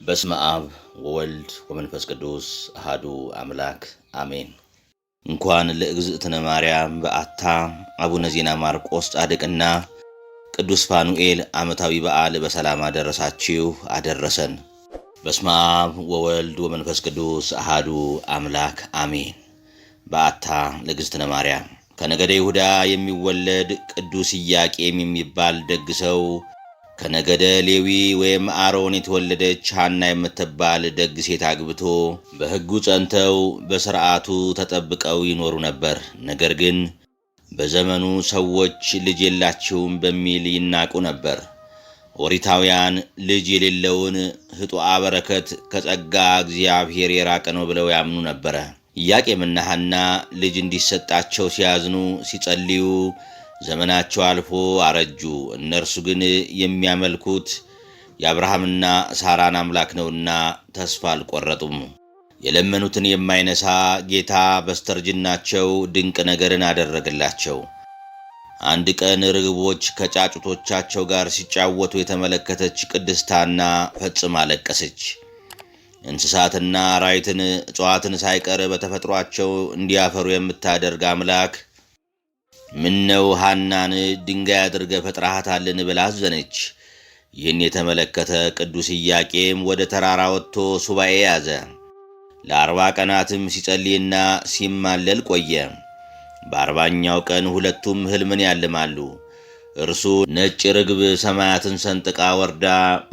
በስመ አብ ወወልድ ወመንፈስ ቅዱስ አሐዱ አምላክ አሜን። እንኳን ለእግዝእትነ ማርያም በዓታ አቡነ ዜና ማርቆስ ጻድቅና ቅዱስ ፋኑኤል ዓመታዊ በዓል በሰላም አደረሳችሁ አደረሰን። በስመ አብ ወወልድ ወመንፈስ ቅዱስ አሐዱ አምላክ አሜን። በዓታ ለእግዝእትነ ማርያም ከነገደ ይሁዳ የሚወለድ ቅዱስ ኢያቄም የሚባል ደግ ሰው ከነገደ ሌዊ ወይም አሮን የተወለደች ሐና የምትባል ደግ ሴት አግብቶ በሕጉ ጸንተው በሥርዓቱ ተጠብቀው ይኖሩ ነበር። ነገር ግን በዘመኑ ሰዎች ልጅ የላቸውም በሚል ይናቁ ነበር። ኦሪታውያን ልጅ የሌለውን ሕጡአ በረከት ከጸጋ እግዚአብሔር የራቀ ነው ብለው ያምኑ ነበረ። ኢያቄምና ሐና ልጅ እንዲሰጣቸው ሲያዝኑ ሲጸልዩ ዘመናቸው አልፎ አረጁ። እነርሱ ግን የሚያመልኩት የአብርሃምና ሳራን አምላክ ነውና ተስፋ አልቆረጡም። የለመኑትን የማይነሳ ጌታ በስተርጅናቸው ድንቅ ነገርን አደረገላቸው። አንድ ቀን ርግቦች ከጫጩቶቻቸው ጋር ሲጫወቱ የተመለከተች ቅድስት ሐና ፈጽማ አለቀሰች። እንስሳትና አራዊትን እጽዋትን ሳይቀር በተፈጥሯቸው እንዲያፈሩ የምታደርግ አምላክ ምነው ሐናን ድንጋይ አድርገህ ፈጥረሃታልን ብላ አዘነች። ይህን የተመለከተ ቅዱስ ኢያቄም ወደ ተራራ ወጥቶ ሱባኤ ያዘ። ለ40 ቀናትም ሲጸልይና ሲማለል ቆየ። በ40ኛው ቀን ሁለቱም ሕልምን ያልማሉ። እርሱ ነጭ ርግብ ሰማያትን ሰንጥቃ ወርዳ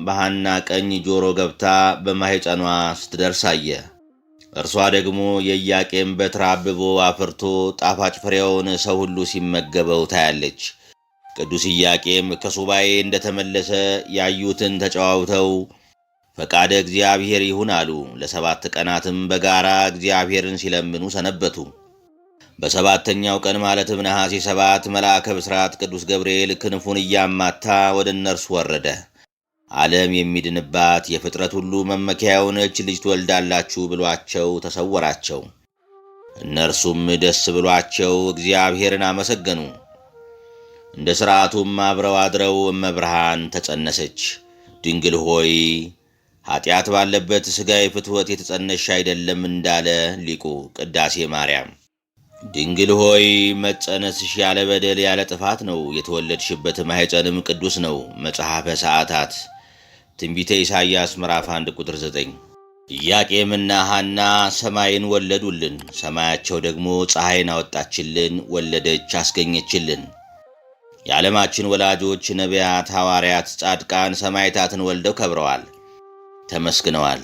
በሐና ቀኝ ጆሮ ገብታ በማኅፀኗ ስትደርስ አየ። እርሷ ደግሞ የኢያቄም በትር አብቦ አፍርቶ ጣፋጭ ፍሬውን ሰው ሁሉ ሲመገበው ታያለች። ቅዱስ ኢያቄም ከሱባኤ እንደተመለሰ ያዩትን ተጨዋውተው ፈቃደ እግዚአብሔር ይሁን አሉ። ለ7 ቀናትም በጋራ እግዚአብሔርን ሲለምኑ ሰነበቱ። በ7ኛው ቀን ማለትም ነሐሴ 7 መልአከ ብሥራት ቅዱስ ገብርኤል ክንፉን እያማታ ወደ እነርሱ ወረደ። ዓለም የሚድንባት የፍጥረት ሁሉ መመኪያ የሆነች ልጅ ትወልዳላችሁ ብሏቸው ተሰወራቸው። እነርሱም ደስ ብሏቸው እግዚአብሔርን አመሰገኑ። እንደ ሥርዓቱም አብረው አድረው እመብርሃን ተጸነሰች። ድንግል ሆይ ኀጢአት ባለበት ሥጋዊ ፍትወት የተጸነሽ አይደለም እንዳለ ሊቁ ቅዳሴ ማርያም። ድንግል ሆይ መጸነስሽ ያለ በደል ያለ ጥፋት ነው። የተወለድሽበት ማኅፀንም ቅዱስ ነው። መጽሐፈ ሰዓታት ትንቢተ ኢሳይያስ ምዕራፍ 1 ቁጥር 9። ኢያቄምና ሐና ሰማይን ወለዱልን። ሰማያቸው ደግሞ ፀሐይን አወጣችልን፣ ወለደች፣ አስገኘችልን። የዓለማችን ወላጆች ነቢያት፣ ሐዋርያት፣ ጻድቃን፣ ሰማዕታትን ወልደው ከብረዋል፣ ተመስግነዋል።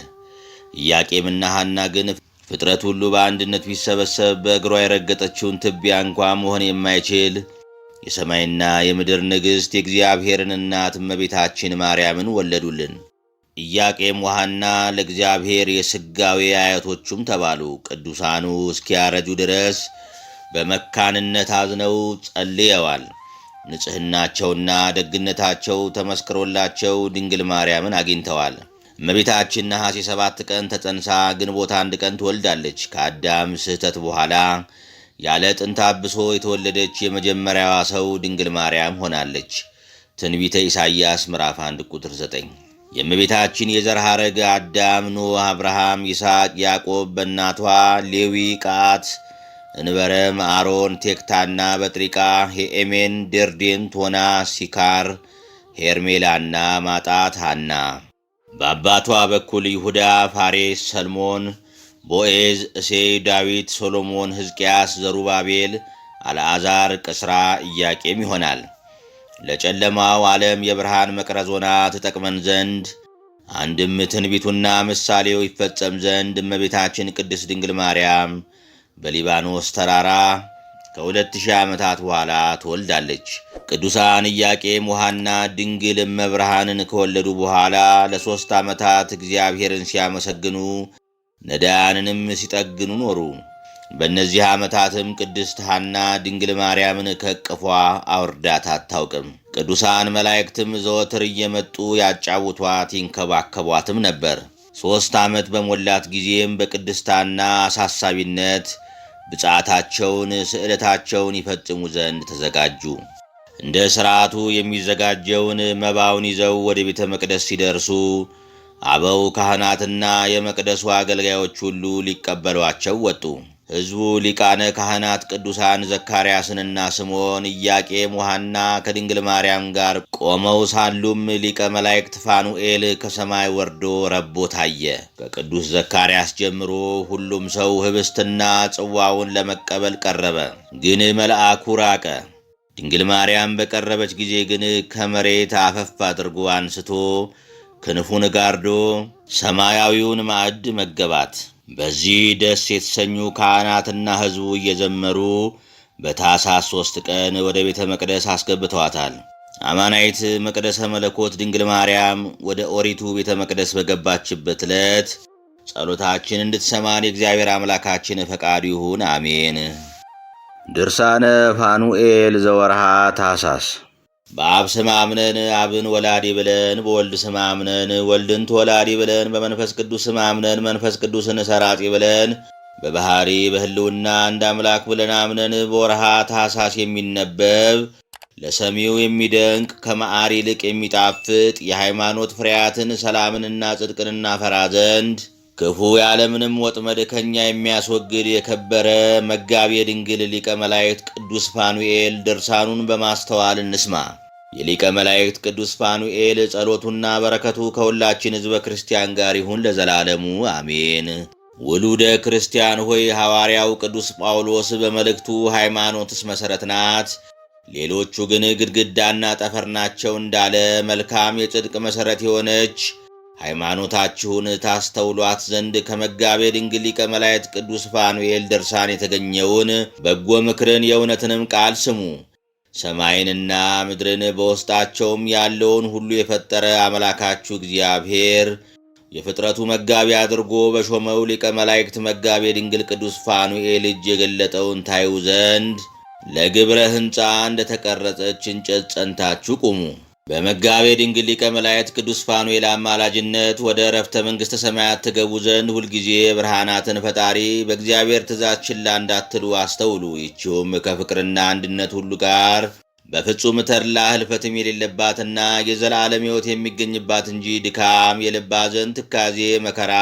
ኢያቄምና ሐና ግን ፍጥረት ሁሉ በአንድነት ቢሰበሰብ በእግሯ የረገጠችውን ትቢያ እንኳ መሆን የማይችል የሰማይና የምድር ንግሥት የእግዚአብሔርን እናት እመቤታችን ማርያምን ወለዱልን። ኢያቄም ወሐና ለእግዚአብሔር የሥጋዌ አያቶቹም ተባሉ። ቅዱሳኑ እስኪያረጁ ድረስ በመካንነት አዝነው ጸልየዋል። ንጽሕናቸውና ደግነታቸው ተመስክሮላቸው ድንግል ማርያምን አግኝተዋል። እመቤታችን ነሐሴ 7 ቀን ተጸንሳ ግንቦት 1 ቀን ትወልዳለች። ከአዳም ስህተት በኋላ ያለ ጥንተ አብሶ የተወለደች የመጀመሪያዋ ሰው ድንግል ማርያም ሆናለች። ትንቢተ ኢሳይያስ ምዕራፍ 1 ቁጥር 9። የእመቤታችን የዘር ሐረግ አዳም፣ ኖህ፣ አብርሃም፣ ይስሐቅ፣ ያዕቆብ በእናቷ ሌዊ፣ ቀዓት፣ እንበረም፣ አሮን፣ ቴክታና በጥሪቃ፣ ሄኤሜን፣ ደርዴን፣ ቶና፣ ሲካር፣ ሄርሜላና ማጣት ሐና። በአባቷ በኩል ይሁዳ፣ ፋሬስ፣ ሰልሞን፣ ቦዔዝ፣ እሴይ፣ ዳዊት፣ ሶሎሞን፣ ሕዝቅያስ፣ ዘሩባቤል፣ አልዓዛር፣ ቅስራ፣ ኢያቄም ይሆናል። ለጨለማው ዓለም የብርሃን መቅረዝ ሆና ትጠቅመን ዘንድ አንድም ትንቢቱና ምሳሌው ይፈጸም ዘንድ እመቤታችን ቅድስት ድንግል ማርያም በሊባኖስ ተራራ ከ2000 ዓመታት በኋላ ትወልዳለች። ቅዱሳን ኢያቄም ወሐና ድንግል እመብርሃንን ከወለዱ በኋላ ለ3 ዓመታት እግዚአብሔርን ሲያመሰግኑ ነዳያንንም ሲጠግኑ ኖሩ። በእነዚህ ዓመታትም ቅድስት ሐና ድንግል ማርያምን ከእቅፏ አውርዳት አታውቅም። ቅዱሳን መላእክትም ዘወትር እየመጡ ያጫውቷት ይንከባከቧትም ነበር። 3 ዓመት በሞላት ጊዜም በቅድስት ሐና አሳሳቢነት ብጻታቸውን ስዕለታቸውን ይፈጽሙ ዘንድ ተዘጋጁ። እንደ ሥርዓቱ የሚዘጋጀውን መባውን ይዘው ወደ ቤተ መቅደስ ሲደርሱ አበው ካህናትና የመቅደሱ አገልጋዮች ሁሉ ሊቀበሏቸው ወጡ። ሕዝቡ ሊቃነ ካህናት ቅዱሳን ዘካርያስንና ስምዖን፣ ኢያቄም፣ ሐና ከድንግል ማርያም ጋር ቆመው ሳሉም ሊቀ መላእክት ፋኑኤል ከሰማይ ወርዶ ረቦ ታየ። ከቅዱስ ዘካርያስ ጀምሮ ሁሉም ሰው ኅብስትና ጽዋውን ለመቀበል ቀረበ። ግን መልአኩ ራቀ። ድንግል ማርያም በቀረበች ጊዜ ግን ከመሬት አፈፍ አድርጎ አንስቶ ክንፉን ጋርዶ ሰማያዊውን ማዕድ መገባት። በዚህ ደስ የተሰኙ ካህናትና ሕዝቡ እየዘመሩ በታኅሳስ 3 ቀን ወደ ቤተ መቅደስ አስገብተዋታል። አማናይት መቅደሰ መለኮት ድንግል ማርያም ወደ ኦሪቱ ቤተ መቅደስ በገባችበት ዕለት ጸሎታችን እንድትሰማን የእግዚአብሔር አምላካችን ፈቃዱ ይሁን፣ አሜን። ድርሳነ ፋኑኤል ዘወርሃ ታኅሳስ። በአብ ስም አምነን አብን ወላዲ ብለን፣ በወልድ ስም አምነን ወልድን ተወላዲ ብለን፣ በመንፈስ ቅዱስ ስም አምነን መንፈስ ቅዱስን ሰራጺ ብለን፣ በባህሪ በሕልውና እንደ አምላክ ብለን አምነን በወርሃ ታኅሳስ የሚነበብ ለሰሚው የሚደንቅ ከመዓር ይልቅ የሚጣፍጥ የሃይማኖት ፍሬያትን ሰላምንና ጽድቅን እናፈራ ዘንድ ክፉ ያለምንም ወጥመድ ከኛ የሚያስወግድ የከበረ መጋቤ ድንግል ሊቀ መላእክት ቅዱስ ፋኑኤል ድርሳኑን በማስተዋል እንስማ። የሊቀ መላእክት ቅዱስ ፋኑኤል ጸሎቱና በረከቱ ከሁላችን ሕዝበ ክርስቲያን ጋር ይሁን ለዘላለሙ አሜን። ውሉደ ክርስቲያን ሆይ ሐዋርያው ቅዱስ ጳውሎስ በመልእክቱ ሃይማኖትስ መሠረት ናት፣ ሌሎቹ ግን ግድግዳና ጠፈር ናቸው እንዳለ መልካም የጽድቅ መሠረት የሆነች ሃይማኖታችሁን ታስተውሏት ዘንድ ከመጋቤ ድንግል ሊቀ መላእክት ቅዱስ ፋኑኤል ድርሳን የተገኘውን በጎ ምክርን የእውነትንም ቃል ስሙ። ሰማይንና ምድርን በውስጣቸውም ያለውን ሁሉ የፈጠረ አምላካችሁ እግዚአብሔር የፍጥረቱ መጋቢ አድርጎ በሾመው ሊቀ መላእክት መጋቤ ድንግል ቅዱስ ፋኑኤል እጅ የገለጠውን ታዩ ዘንድ ለግብረ ሕንፃ እንደተቀረጸች እንጨት ጸንታችሁ ቁሙ። በመጋቤ ድንግል ሊቀ መላእክት ቅዱስ ፋኑኤል አማላጅነት ወደ ዕረፍተ መንግሥተ ሰማያት ትገቡ ዘንድ ሁልጊዜ ብርሃናትን ፈጣሪ በእግዚአብሔር ትእዛዝ ችላ እንዳትሉ አስተውሉ። ይህችውም ከፍቅርና አንድነት ሁሉ ጋር በፍጹም ተድላ ህልፈትም የሌለባትና የዘላለም ሕይወት የሚገኝባት እንጂ ድካም፣ የልብ ሐዘን፣ ትካዜ፣ መከራ፣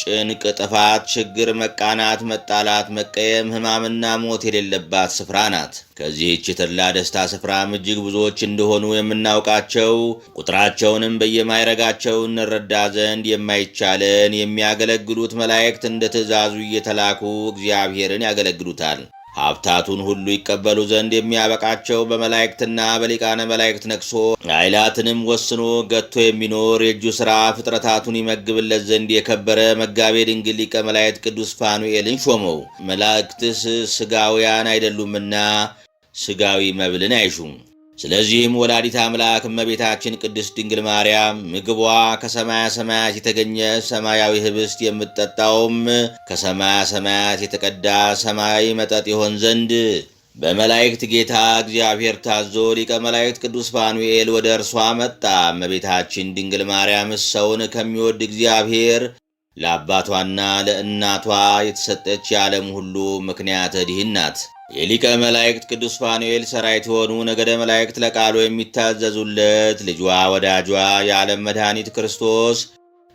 ጭንቅ፣ ጥፋት፣ ችግር፣ መቃናት፣ መጣላት፣ መቀየም፣ ሕማምና ሞት የሌለባት ስፍራ ናት። ከዚህች የተድላ ደስታ ስፍራም እጅግ ብዙዎች እንደሆኑ የምናውቃቸው ቁጥራቸውንም በየማይረጋቸው እንረዳ ዘንድ የማይቻለን የሚያገለግሉት መላእክት እንደ ትእዛዙ እየተላኩ እግዚአብሔርን ያገለግሉታል። ሀብታቱን ሁሉ ይቀበሉ ዘንድ የሚያበቃቸው በመላእክትና በሊቃነ መላእክት ነቅሶ ኃይላትንም ወስኖ ገቶ የሚኖር የእጁ ሥራ ፍጥረታቱን ይመግብለት ዘንድ የከበረ መጋቤ ድንግል ሊቀ መላእክት ቅዱስ ፋኑኤልን ሾመው። መላእክትስ ሥጋውያን አይደሉምና ሥጋዊ መብልን አይሹም። ስለዚህም ወላዲት አምላክ እመቤታችን ቅድስት ድንግል ማርያም ምግቧ ከሰማያ ሰማያት የተገኘ ሰማያዊ ኅብስት የምትጠጣውም ከሰማያ ሰማያት የተቀዳ ሰማያዊ መጠጥ ይሆን ዘንድ በመላእክት ጌታ እግዚአብሔር ታዞ ሊቀ መላእክት ቅዱስ ፋኑኤል ወደ እርሷ መጣ። እመቤታችን ድንግል ማርያም ሰውን ከሚወድ እግዚአብሔር ለአባቷና ለእናቷ የተሰጠች የዓለም ሁሉ ምክንያተ ድኅነት ናት። የሊቀ መላእክት ቅዱስ ፋኑኤል ሠራዊት የሆኑ ነገደ መላእክት ለቃሉ የሚታዘዙለት ልጇ ወዳጇ የዓለም መድኃኒት ክርስቶስ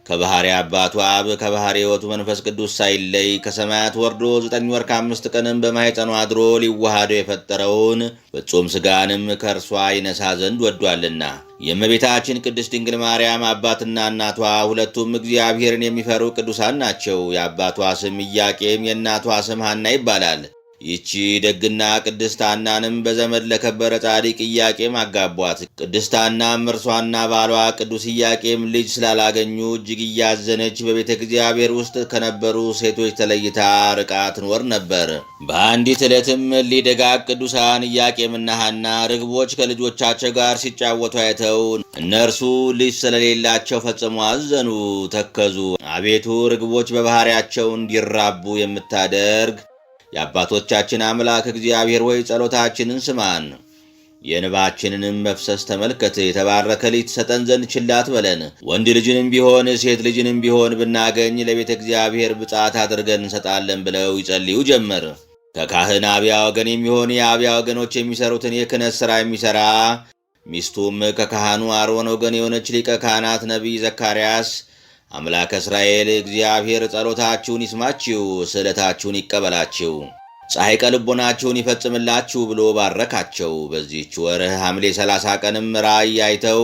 ከባሕሪ አባቱ አብ ከባሕሪ ሕይወቱ መንፈስ ቅዱስ ሳይለይ ከሰማያት ወርዶ 9 ወር ከ5 ቀንም በማኅፀኗ አድሮ ሊዋሃደው የፈጠረውን ፍጹም ሥጋንም ከእርሷ ይነሳ ዘንድ ወዷልና። የእመቤታችን ቅድስት ድንግል ማርያም አባትና እናቷ ሁለቱም እግዚአብሔርን የሚፈሩ ቅዱሳን ናቸው። የአባቷ ስም ኢያቄም የእናቷ ስም ሐና ይባላል። ይህቺ ደግና ቅድስት ሐናንም በዘመድ ለከበረ ጻድቅ ኢያቄም አጋቧት። ቅድስት ሐናም እርሷና ባሏ ቅዱስ ኢያቄም ልጅ ስላላገኙ እጅግ እያዘነች በቤተ እግዚአብሔር ውስጥ ከነበሩ ሴቶች ተለይታ ርቃ ትኖር ነበር። በአንዲት ዕለትም ሊደጋግ ቅዱሳን ኢያቄምና ሐና ርግቦች ከልጆቻቸው ጋር ሲጫወቱ አይተው እነርሱ ልጅ ስለሌላቸው ፈጽሞ አዘኑ፣ ተከዙ። አቤቱ ርግቦች በባሕርያቸው እንዲራቡ የምታደርግ የአባቶቻችን አምላክ እግዚአብሔር ሆይ ጸሎታችንን ስማን፣ የእንባችንንም መፍሰስ ተመልከት። የተባረከ ልጅ ትሰጠን ዘንድ ችላ አትበለን። ወንድ ልጅንም ቢሆን ሴት ልጅንም ቢሆን ብናገኝ ለቤተ እግዚአብሔር ብፅዓት አድርገን እንሰጣለን ብለው ይጸልዩ ጀመር። ከካህን አብያ ወገን የሚሆን የአብያ ወገኖች የሚሰሩትን የክህነት ሥራ የሚሠራ ሚስቱም ከካህኑ አሮን ወገን የሆነች ሊቀ ካህናት ነቢይ ዘካርያስ አምላከ እስራኤል እግዚአብሔር ጸሎታችሁን ይስማችሁ፣ ስዕለታችሁን ይቀበላችሁ፣ ፀሐይ ልቦናችሁን ይፈጽምላችሁ ብሎ ባረካቸው። በዚህች ወር ሐምሌ 30 ቀንም ራእይ አይተው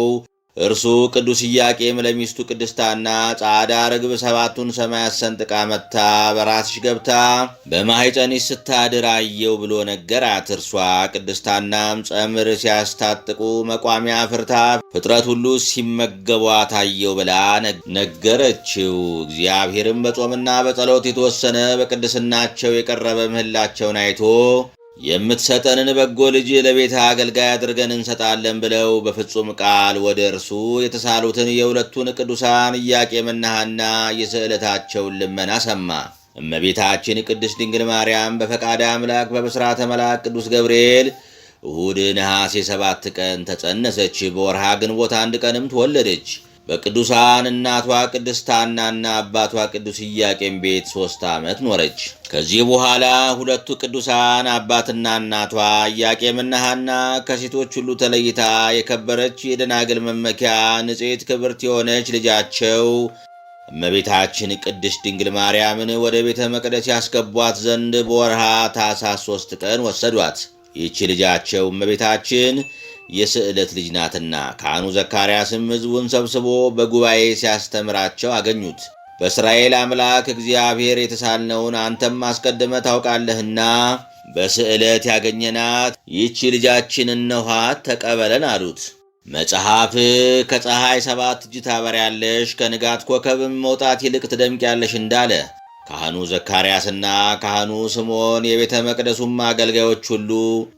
እርሱ ቅዱስ ኢያቄም ለሚስቱ ቅድስት ሐና ጻዕዳ ርግብ 7ቱን ሰማያት ሰንጥቃ መታ በራስሽ ገብታ በማኅፀንሽ ስታድር አየው ብሎ ነገራት። እርሷ ቅድስት ሐናም ጸምር ሲያስታጥቁ መቋሚያ ፍርታ ፍጥረት ሁሉ ሲመገቧት አየው ብላ ነገረችው። እግዚአብሔርም በጾምና በጸሎት የተወሰነ በቅድስናቸው የቀረበ ምህላቸውን አይቶ የምትሰጠንን በጎ ልጅ ለቤተ አገልጋይ አድርገን እንሰጣለን ብለው በፍጹም ቃል ወደ እርሱ የተሳሉትን የሁለቱን ቅዱሳን ኢያቄምና ሐና የስዕለታቸውን ልመና ሰማ። እመቤታችን ቅድስት ድንግል ማርያም በፈቃደ አምላክ በብስራተ መልአክ ቅዱስ ገብርኤል እሁድ ነሐሴ 7 ቀን ተጸነሰች። በወርሃ ግንቦት 1 ቀንም ተወለደች። በቅዱሳን እናቷ ቅድስት ሐናና አባቷ ቅዱስ ኢያቄም ቤት 3 ዓመት ኖረች። ከዚህ በኋላ ሁለቱ ቅዱሳን አባትና እናቷ ኢያቄምና ሐና ከሴቶች ሁሉ ተለይታ የከበረች የደናግል መመኪያ ንጽሕት ክብርት የሆነች ልጃቸው እመቤታችን ቅድስት ድንግል ማርያምን ወደ ቤተ መቅደስ ያስገቧት ዘንድ በወርሃ ታኅሳስ 3 ቀን ወሰዷት። ይህች ልጃቸው እመቤታችን የስዕለት ልጅ ናትና ካህኑ ዘካርያስም ሕዝቡን ሰብስቦ በጉባኤ ሲያስተምራቸው አገኙት። በእስራኤል አምላክ እግዚአብሔር የተሳልነውን አንተም አስቀድመ ታውቃለህና በስዕለት ያገኘናት ይህች ልጃችን እነኋት ተቀበለን አሉት። መጽሐፍ ከፀሐይ 7 እጅ ታበሪያለሽ፣ ከንጋት ኮከብም መውጣት ይልቅ ትደምቂያለሽ እንዳለ ካህኑ ዘካርያስና ካህኑ ስምዖን የቤተ መቅደሱም አገልጋዮች ሁሉ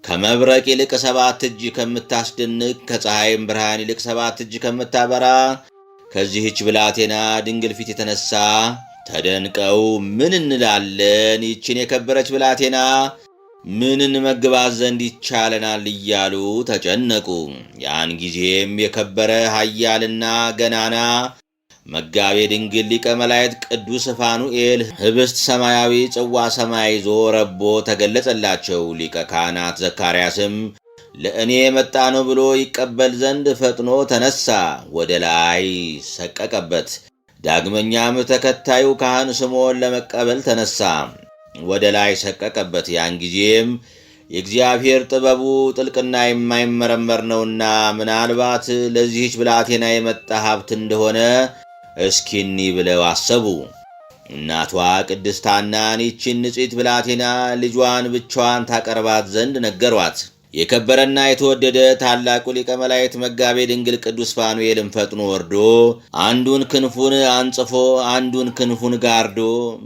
ከመብረቅ ይልቅ 7 እጅ ከምታስደንቅ ከፀሐይም ብርሃን ይልቅ 7 እጅ ከምታበራ ከዚህች ብላቴና ድንግል ፊት የተነሳ ተደንቀው ምን እንላለን? ይችን የከበረች ብላቴና ምን እንመግባት ዘንድ ይቻለናል እያሉ ተጨነቁ። ያን ጊዜም የከበረ ኃያልና ገናና መጋቤ ድንግል ሊቀ መላእክት ቅዱስ ፋኑኤል ህብስት ሰማያዊ ጽዋ ሰማይ ይዞ ረቦ ተገለጸላቸው። ሊቀ ካህናት ዘካርያስም ለእኔ የመጣ ነው ብሎ ይቀበል ዘንድ ፈጥኖ ተነሳ፣ ወደ ላይ ሰቀቀበት። ዳግመኛም ተከታዩ ካህን ስምዖን ለመቀበል ተነሳ፣ ወደ ላይ ሰቀቀበት። ያን ጊዜም የእግዚአብሔር ጥበቡ ጥልቅና የማይመረመር ነውና ምናልባት ለዚህች ብላቴና የመጣ ሀብት እንደሆነ እስኪኒ ብለው አሰቡ። እናቷ ቅድስት ሐናን ይህችን ንጽሕት ብላቴና ልጇን ብቻዋን ታቀርባት ዘንድ ነገሯት። የከበረና የተወደደ ታላቁ ሊቀ መላእክት መጋቤ ድንግል ቅዱስ ፋኑኤልም ፈጥኖ ወርዶ አንዱን ክንፉን አንጽፎ አንዱን ክንፉን ጋርዶ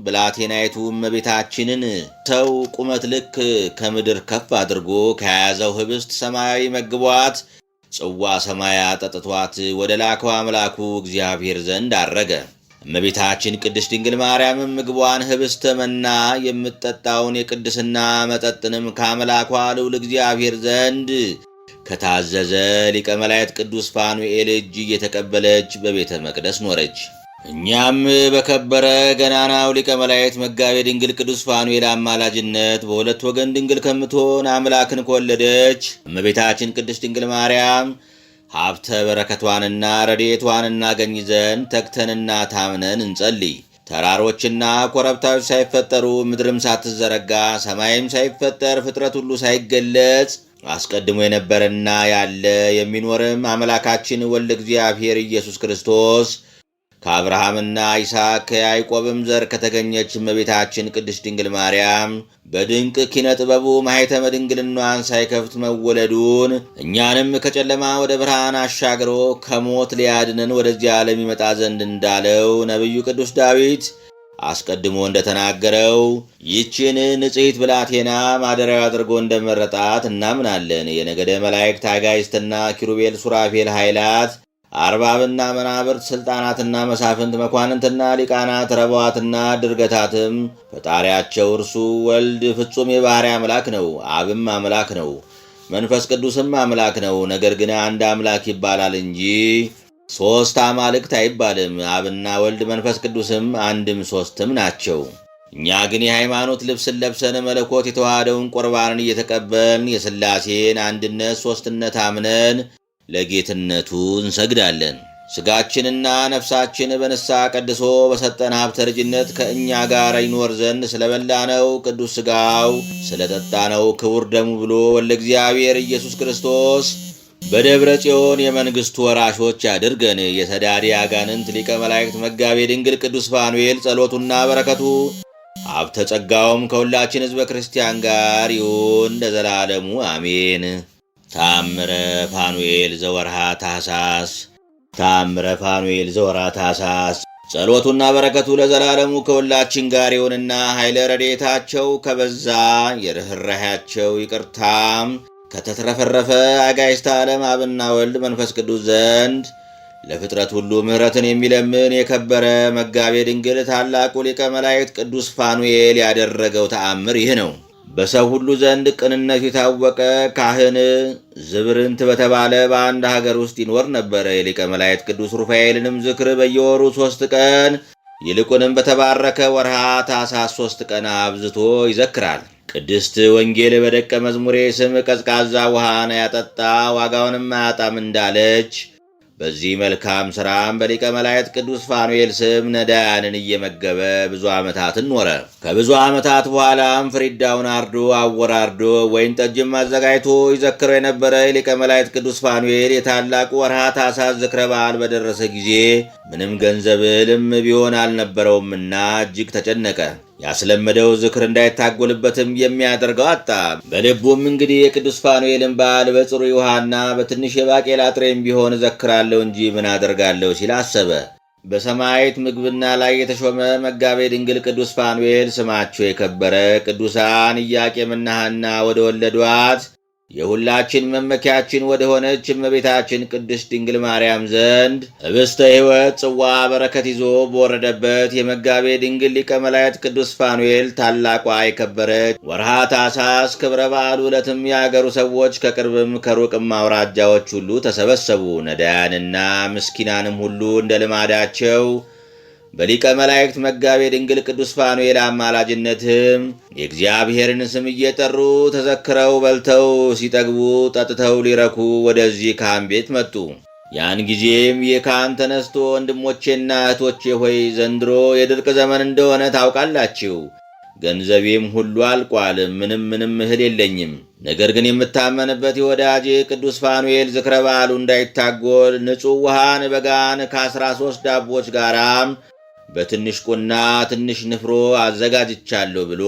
ብላቴናይቱ እመቤታችንን ሰው ቁመት ልክ ከምድር ከፍ አድርጎ ከያዘው ህብስት ሰማያዊ መግቧት ጽዋ ሰማያ ጠጥቷት ወደ ላከው አምላኩ እግዚአብሔር ዘንድ አረገ። እመቤታችን ቅድስት ድንግል ማርያምም ምግቧን ህብስተ መና የምትጠጣውን የቅድስና መጠጥንም ከአምላኳ ልዑል እግዚአብሔር ዘንድ ከታዘዘ ሊቀ መላእክት ቅዱስ ፋኑኤል እጅ እየተቀበለች በቤተ መቅደስ ኖረች። እኛም በከበረ ገናናው ሊቀ መላእክት መጋቤ ድንግል ቅዱስ ፋኑኤል አማላጅነት በሁለት ወገን ድንግል ከምትሆን አምላክን ከወለደች እመቤታችን ቅድስት ድንግል ማርያም ሀብተ በረከቷንና ረድኤቷን እናገኝ ዘንድ ተግተንና ታምነን እንጸልይ። ተራሮችና ኮረብታዎች ሳይፈጠሩ ምድርም ሳትዘረጋ ሰማይም ሳይፈጠር ፍጥረት ሁሉ ሳይገለጽ አስቀድሞ የነበረና ያለ የሚኖርም አምላካችን ወልደ እግዚአብሔር ኢየሱስ ክርስቶስ ከአብርሃምና ይስሐቅ ከያዕቆብም ዘር ከተገኘች እመቤታችን ቅድስት ድንግል ማርያም በድንቅ ኪነ ጥበቡ ማኅተመ ድንግልናዋን ሳይከፍት መወለዱን እኛንም ከጨለማ ወደ ብርሃን አሻግሮ ከሞት ሊያድነን ወደዚህ ዓለም ይመጣ ዘንድ እንዳለው ነቢዩ ቅዱስ ዳዊት አስቀድሞ እንደተናገረው ይህችን ንጽሕት ብላቴና ማደሪያው አድርጎ እንደመረጣት እናምናለን። የነገደ መላእክት አጋዕዝትና ኪሩቤል ሱራፌል ኃይላት አርባብና መናብርት ሥልጣናትና መሳፍንት መኳንንትና ሊቃናት ረባዋትና ድርገታትም ፈጣሪያቸው እርሱ ወልድ ፍጹም የባሕርይ አምላክ ነው። አብም አምላክ ነው፣ መንፈስ ቅዱስም አምላክ ነው። ነገር ግን አንድ አምላክ ይባላል እንጂ ሦስት አማልክት አይባልም። አብና ወልድ መንፈስ ቅዱስም አንድም ሦስትም ናቸው። እኛ ግን የሃይማኖት ልብስን ለብሰን መለኮት የተዋሃደውን ቁርባንን እየተቀበልን የሥላሴን አንድነት ሦስትነት አምነን ለጌትነቱ እንሰግዳለን። ሥጋችንና ነፍሳችን በንስሐ ቀድሶ በሰጠን ሀብተ ልጅነት ከእኛ ጋር ይኖር ዘንድ ስለበላነው ቅዱስ ሥጋው ስለጠጣነው ክቡር ደሙ ብሎ ወልደ እግዚአብሔር ኢየሱስ ክርስቶስ በደብረ ጽዮን የመንግሥቱ ወራሾች ያድርገን። የሰዳዴ አጋንንት ሊቀ መላእክት መጋቤ ድንግል ቅዱስ ፋኑኤል ጸሎቱና በረከቱ ሀብተ ጸጋውም ከሁላችን ሕዝበ ክርስቲያን ጋር ይሁን ለዘላለሙ አሜን። ተአምረ ፋኑኤል ዘወርሃ ታኅሳስ። ተአምረ ፋኑኤል ዘወርሃ ታኅሳስ ጸሎቱና በረከቱ ለዘላለሙ ከሁላችን ጋር ይሁንና ኃይለ ረድኤታቸው ከበዛ የርኅራኄያቸው ይቅርታም ከተትረፈረፈ አጋዕዝተ ዓለም አብና ወልድ መንፈስ ቅዱስ ዘንድ ለፍጥረት ሁሉ ምሕረትን የሚለምን የከበረ መጋቤ ድንግል ታላቁ ሊቀ መላእክት ቅዱስ ፋኑኤል ያደረገው ተአምር ይህ ነው። በሰው ሁሉ ዘንድ ቅንነቱ የታወቀ ካህን ዝብርንት በተባለ በአንድ ሀገር ውስጥ ይኖር ነበረ። የሊቀ መላእክት ቅዱስ ሩፋኤልንም ዝክር በየወሩ 3 ቀን ይልቁንም በተባረከ ወርሃ ታኅሳስ 3 ቀን አብዝቶ ይዘክራል። ቅድስት ወንጌል በደቀ መዝሙሬ ስም ቀዝቃዛ ውሃን ያጠጣ ዋጋውንም አያጣም እንዳለች በዚህ መልካም ሥራም በሊቀ መላእክት ቅዱስ ፋኑኤል ስም ነዳያንን እየመገበ ብዙ ዓመታትን ኖረ። ከብዙ ዓመታት በኋላም ፍሪዳውን አርዶ አወራርዶ ወይን ጠጅም አዘጋጅቶ ይዘክረው የነበረ የሊቀ መላእክት ቅዱስ ፋኑኤል የታላቁ ወርሃ ታኅሳስ ዝክረ በዓል በደረሰ ጊዜ ምንም ገንዘብ እህልም ቢሆን አልነበረውምና እጅግ ተጨነቀ። ያስለመደው ዝክር እንዳይታጎልበትም የሚያደርገው አጣ። በልቡም እንግዲህ የቅዱስ ፋኑኤልን በዓል በጽሩይ ውሃና በትንሽ የባቄላ ጥሬም ቢሆን እዘክራለሁ እንጂ ምን አደርጋለሁ ሲል አሰበ። በሰማያዊት ምግብና ላይ የተሾመ መጋቤ ድንግል ቅዱስ ፋኑኤል ስማቸው የከበረ ቅዱሳን ኢያቄምና ሐና ወደ ወለዷት የሁላችን መመኪያችን ወደ ሆነች እመቤታችን ቅድስት ድንግል ማርያም ዘንድ ኅብስተ ሕይወት ጽዋ በረከት ይዞ በወረደበት የመጋቤ ድንግል ሊቀ መላእክት ቅዱስ ፋኑኤል ታላቋ የከበረች ወርሃ ታኅሳስ ክብረ በዓሉ ዕለትም የአገሩ ሰዎች ከቅርብም ከሩቅም አውራጃዎች ሁሉ ተሰበሰቡ። ነዳያንና ምስኪናንም ሁሉ እንደ ልማዳቸው በሊቀ መላእክት መጋቤ ድንግል ቅዱስ ፋኑኤል አማላጅነትም የእግዚአብሔርን ስም እየጠሩ ተዘክረው በልተው ሲጠግቡ ጠጥተው ሊረኩ ወደዚህ ካህን ቤት መጡ። ያን ጊዜም ይህ ካህን ተነስቶ ወንድሞቼና እህቶቼ ሆይ ዘንድሮ የድርቅ ዘመን እንደሆነ ታውቃላችሁ። ገንዘቤም ሁሉ አልቋል፣ ምንም እህል የለኝም። ነገር ግን የምታመንበት የወዳጄ ቅዱስ ፋኑኤል ዝክረ በዓሉ እንዳይታጎል ንጹሕ ውሃን በጋን ከ13 ዳቦች ጋራም በትንሽ ቁና ትንሽ ንፍሮ አዘጋጅቻለሁ ብሎ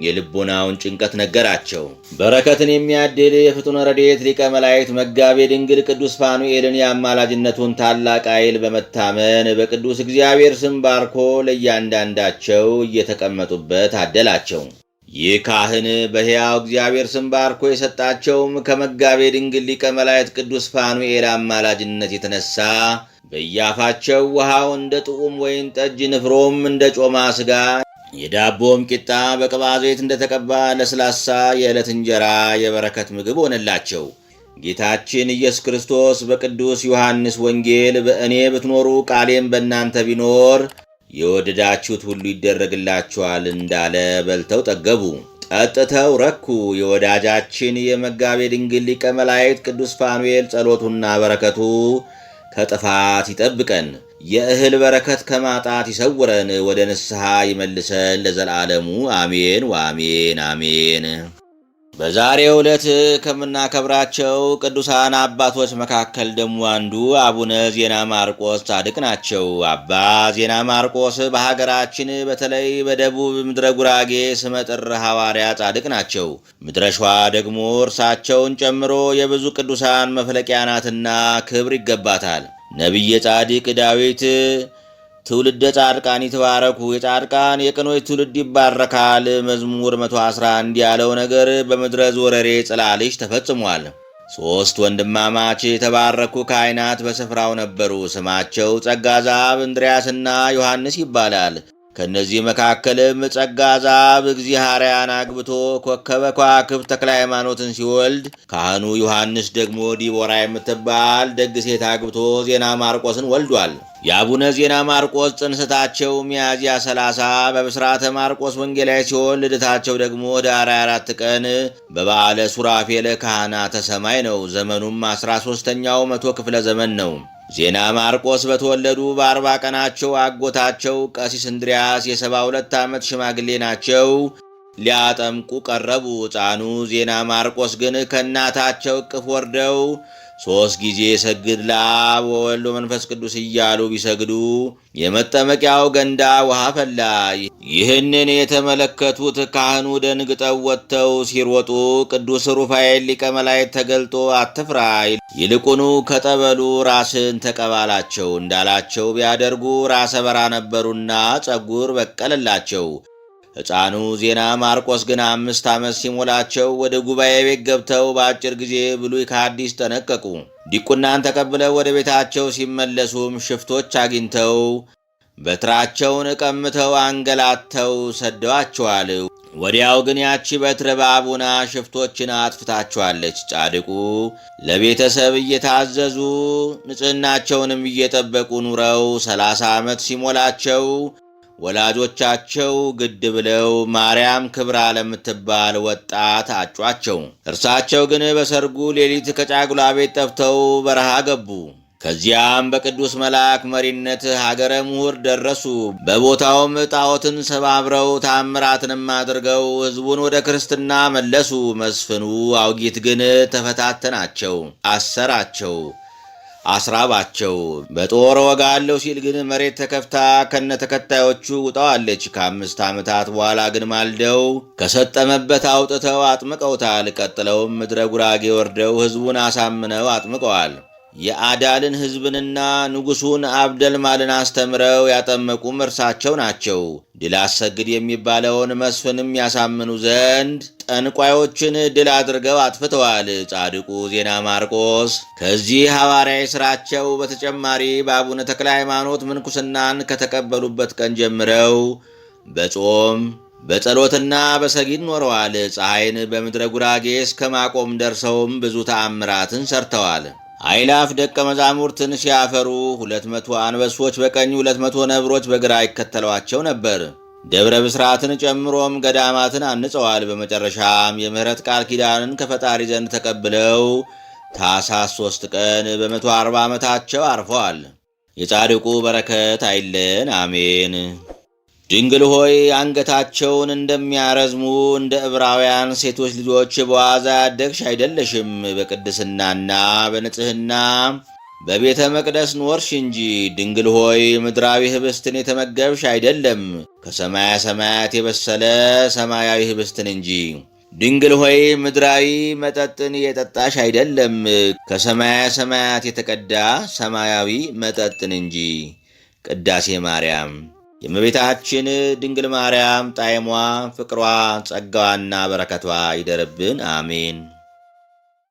የልቦናውን ጭንቀት ነገራቸው። በረከትን የሚያድል የፍጡነ ረድኤት ሊቀ መላእክት መጋቤ ድንግል ቅዱስ ፋኑኤልን የአማላጅነቱን ታላቅ ኃይል በመታመን በቅዱስ እግዚአብሔር ስም ባርኮ ለእያንዳንዳቸው እየተቀመጡበት አደላቸው። ይህ ካህን በሕያው እግዚአብሔር ስም ባርኮ የሰጣቸውም ከመጋቤ ድንግል ሊቀ መላእክት ቅዱስ ፋኑኤል አማላጅነት የተነሳ በያፋቸው ውሃው እንደ ጥዑም ወይን ጠጅ፣ ንፍሮም እንደ ጮማ ሥጋ፣ የዳቦም ቂጣ በቅባ ዘይት እንደተቀባ ለስላሳ የዕለት እንጀራ የበረከት ምግብ ሆነላቸው። ጌታችን ኢየሱስ ክርስቶስ በቅዱስ ዮሐንስ ወንጌል በእኔ ብትኖሩ ቃሌም በእናንተ ቢኖር የወደዳችሁት ሁሉ ይደረግላችኋል እንዳለ በልተው ጠገቡ፣ ጠጥተው ረኩ። የወዳጃችን የመጋቤ ድንግል ሊቀ መላእክት ቅዱስ ፋኑኤል ጸሎቱና በረከቱ ከጥፋት ይጠብቀን፣ የእህል በረከት ከማጣት ይሰውረን፣ ወደ ንስሐ ይመልሰን ለዘላለሙ አሜን ወአሜን አሜን። በዛሬው ዕለት ከምናከብራቸው ቅዱሳን አባቶች መካከል ደግሞ አንዱ አቡነ ዜና ማርቆስ ጻድቅ ናቸው። አባ ዜና ማርቆስ በሀገራችን በተለይ በደቡብ ምድረ ጉራጌ ስመጥር ሐዋርያ ጻድቅ ናቸው። ምድረ ሸዋ ደግሞ እርሳቸውን ጨምሮ የብዙ ቅዱሳን መፍለቂያ ናትና ክብር ይገባታል። ነቢየ ጻድቅ ዳዊት ትውልደ ጻድቃን ይትባረኩ፣ የጻድቃን የቅኖች ትውልድ ይባረካል፣ መዝሙር 111 ያለው ነገር በምድረ ዞረሬ ጽላልሽ ተፈጽሟል። 3 ወንድማማች የተባረኩ ካህናት በስፍራው ነበሩ። ስማቸው ጸጋ ዛብ፣ እንድርያስና ዮሐንስ ይባላል። ከነዚህ መካከልም ጸጋ ዛብ እግዚአብሔርን አግብቶ ኮከበ ከዋክብት ተክለ ሃይማኖትን ሲወልድ፣ ካህኑ ዮሐንስ ደግሞ ዲቦራ የምትባል ደግ ሴት አግብቶ ዜና ማርቆስን ወልዷል። የአቡነ ዜና ማርቆስ ጽንሰታቸው ሚያዝያ 30 በብስራተ ማርቆስ ወንጌላዊ ሲሆን ልደታቸው ደግሞ ኅዳር 24 ቀን በበዓለ ሱራፌለ ካህናተ ሰማይ ነው። ዘመኑም 13ኛው መቶ ክፍለ ዘመን ነው። ዜና ማርቆስ በተወለዱ በ40 ቀናቸው አጎታቸው ቀሲስ እንድርያስ የ72 ዓመት ሽማግሌ ናቸው። ሊያጠምቁ ቀረቡ። ሕፃኑ ዜና ማርቆስ ግን ከእናታቸው እቅፍ ወርደው 3 ጊዜ ሰግድ ለአብ ወወልድ ወመንፈስ ቅዱስ እያሉ ቢሰግዱ የመጠመቂያው ገንዳ ውሃ ፈላ። ይህንን የተመለከቱት ካህኑ ደንግጠው ወጥተው ሲሮጡ ቅዱስ ሩፋኤል ሊቀ መላእክት ተገልጦ አትፍራ፣ ይልቁኑ ከጠበሉ ራስን ተቀባላቸው እንዳላቸው ቢያደርጉ ራሰ በራ ነበሩና ጸጉር በቀለላቸው። ሕፃኑ ዜና ማርቆስ ግን 5 ዓመት ሲሞላቸው ወደ ጉባኤ ቤት ገብተው በአጭር ጊዜ ብሉይ ከአዲስ ጠነቀቁ። ዲቁናን ተቀብለው ወደ ቤታቸው ሲመለሱም ሽፍቶች አግኝተው በትራቸውን ቀምተው አንገላተው ሰደዋቸዋል። ወዲያው ግን ያቺ በትር በአቡና ሽፍቶችን አጥፍታቸዋለች። ጻድቁ ለቤተሰብ እየታዘዙ ንጽሕናቸውንም እየጠበቁ ኑረው 30 ዓመት ሲሞላቸው ወላጆቻቸው ግድ ብለው ማርያም ክብራ ለምትባል ወጣት አጯቸው። እርሳቸው ግን በሰርጉ ሌሊት ከጫጉላ ቤት ጠፍተው በረሃ ገቡ። ከዚያም በቅዱስ መልአክ መሪነት ሀገረ ምሁር ደረሱ። በቦታውም ጣዖትን ሰባብረው ታምራትንም አድርገው ሕዝቡን ወደ ክርስትና መለሱ። መስፍኑ አውጊት ግን ተፈታተናቸው፣ አሰራቸው፣ አስራባቸው። በጦር ወጋለው ሲል ግን መሬት ተከፍታ ከነተከታዮቹ ውጣዋለች። ከ5 ዓመታት በኋላ ግን ማልደው ከሰጠመበት አውጥተው አጥምቀውታል። ቀጥለውም ምድረ ጉራጌ ወርደው ሕዝቡን አሳምነው አጥምቀዋል። የአዳልን ሕዝብንና ንጉሡን አብደልማልን አስተምረው ያጠመቁም እርሳቸው ናቸው። ድል አሰግድ የሚባለውን መስፍንም ያሳምኑ ዘንድ ጠንቋዮችን ድል አድርገው አጥፍተዋል። ጻድቁ ዜና ማርቆስ ከዚህ ሐዋርያዊ ሥራቸው በተጨማሪ በአቡነ ተክለ ሃይማኖት ምንኩስናን ከተቀበሉበት ቀን ጀምረው በጾም በጸሎትና በሰጊድ ኖረዋል። ፀሐይን በምድረ ጉራጌ እስከ ማቆም ደርሰውም ብዙ ተአምራትን ሰርተዋል። አይላፍ ደቀ መዛሙርትን ሲያፈሩ 200 አንበሶች በቀኝ 200 ነብሮች በግራ ይከተሏቸው ነበር። ደብረ ብስራትን ጨምሮም ገዳማትን አንጸዋል። በመጨረሻም የምህረት ቃል ኪዳንን ከፈጣሪ ዘንድ ተቀብለው ታኅሳስ 3 ቀን በ140 ዓመታቸው አርፈዋል። የጻድቁ በረከት አይለን፣ አሜን። ድንግል ሆይ አንገታቸውን እንደሚያረዝሙ እንደ ዕብራውያን ሴቶች ልጆች በዋዛ ያደግሽ አይደለሽም። በቅድስናና በንጽሕና በቤተ መቅደስ ኖርሽ እንጂ። ድንግል ሆይ ምድራዊ ኅብስትን የተመገብሽ አይደለም፣ ከሰማያ ሰማያት የበሰለ ሰማያዊ ኅብስትን እንጂ። ድንግል ሆይ ምድራዊ መጠጥን የጠጣሽ አይደለም፣ ከሰማያ ሰማያት የተቀዳ ሰማያዊ መጠጥን እንጂ። ቅዳሴ ማርያም። የእመቤታችን ድንግል ማርያም ጣዕሟ፣ ፍቅሯ፣ ጸጋዋና በረከቷ ይደርብን፣ አሜን።